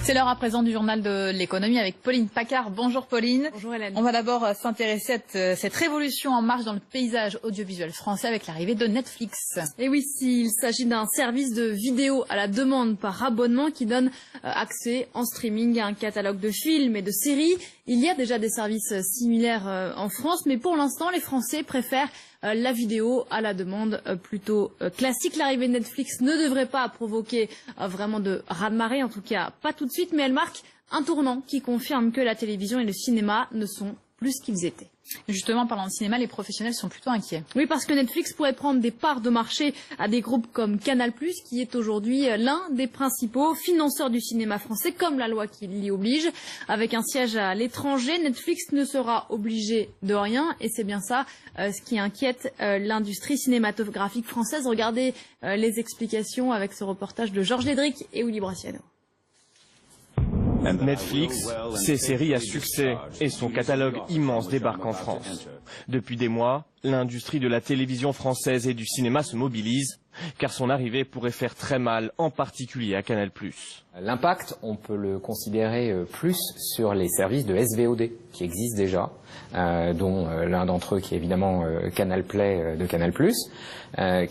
C'est l'heure à présent du journal de l'économie avec Pauline Paccard. Bonjour Pauline. Bonjour Hélène. On va d'abord s'intéresser à cette révolution en marche dans le paysage audiovisuel français avec l'arrivée de Netflix. Et oui, il s'agit d'un service de vidéo à la demande par abonnement qui donne accès en streaming à un catalogue de films et de séries. Il y a déjà des services similaires en France, mais pour l'instant, les Français préfèrent la vidéo à la demande plutôt classique. L'arrivée de Netflix ne devrait pas provoquer vraiment de raz-de-marée, en tout cas pas tout de suite, mais elle marque un tournant qui confirme que la télévision et le cinéma ne sont plus ce qu'ils étaient. Justement, parlant de cinéma, les professionnels sont plutôt inquiets. Oui, parce que Netflix pourrait prendre des parts de marché à des groupes comme Canal+, qui est aujourd'hui l'un des principaux financeurs du cinéma français, comme la loi qui l'y oblige. Avec un siège à l'étranger, Netflix ne sera obligé de rien, et c'est bien ça ce qui inquiète l'industrie cinématographique française. Regardez les explications avec ce reportage de Georges Lédric et Willy Brassiano. Netflix, ses séries à succès et son catalogue immense débarquent en France. Depuis des mois, l'industrie de la télévision française et du cinéma se mobilise, car son arrivée pourrait faire très mal, en particulier à Canal+. L'impact, on peut le considérer plus sur les services de SVOD qui existent déjà, dont l'un d'entre eux qui est évidemment Canal Play de Canal+,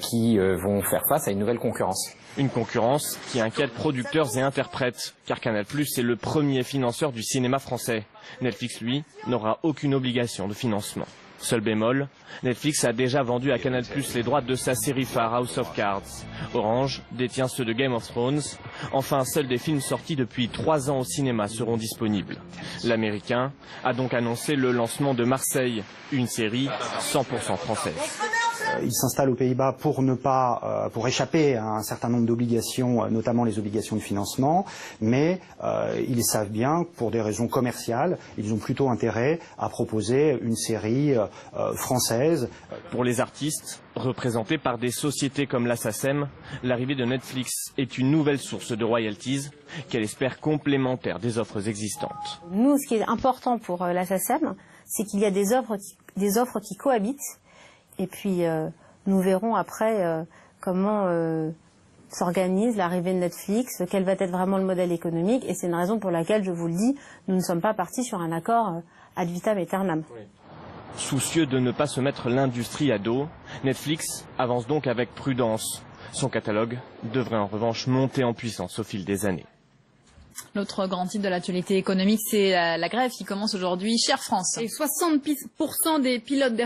qui vont faire face à une nouvelle concurrence. Une concurrence qui inquiète producteurs et interprètes, car Canal+ est le premier financeur du cinéma français. Netflix, lui, n'aura aucune obligation de financement. Seul bémol, Netflix a déjà vendu à Canal+ les droits de sa série phare House of Cards. Orange détient ceux de Game of Thrones. Enfin, seuls des films sortis depuis 3 ans au cinéma seront disponibles. L'Américain a donc annoncé le lancement de Marseille, une série 100% française. Ils s'installent aux Pays-Bas pour échapper à un certain nombre d'obligations, notamment les obligations de financement, mais ils savent bien, pour des raisons commerciales, ils ont plutôt intérêt à proposer une série française. Pour les artistes, représentés par des sociétés comme la SACEM, l'arrivée de Netflix est une nouvelle source de royalties qu'elle espère complémentaire des offres existantes. Nous, ce qui est important pour la SACEM, c'est qu'il y a des offres qui cohabitent. Et puis, nous verrons après comment s'organise l'arrivée de Netflix, quel va être vraiment le modèle économique. Et c'est une raison pour laquelle, je vous le dis, nous ne sommes pas partis sur un accord ad vitam aeternam. Oui. Soucieux de ne pas se mettre l'industrie à dos, Netflix avance donc avec prudence. Son catalogue devrait en revanche monter en puissance au fil des années. L'autre grand titre de l'actualité économique, c'est la grève qui commence aujourd'hui chez Air France. Et 60% des pilotes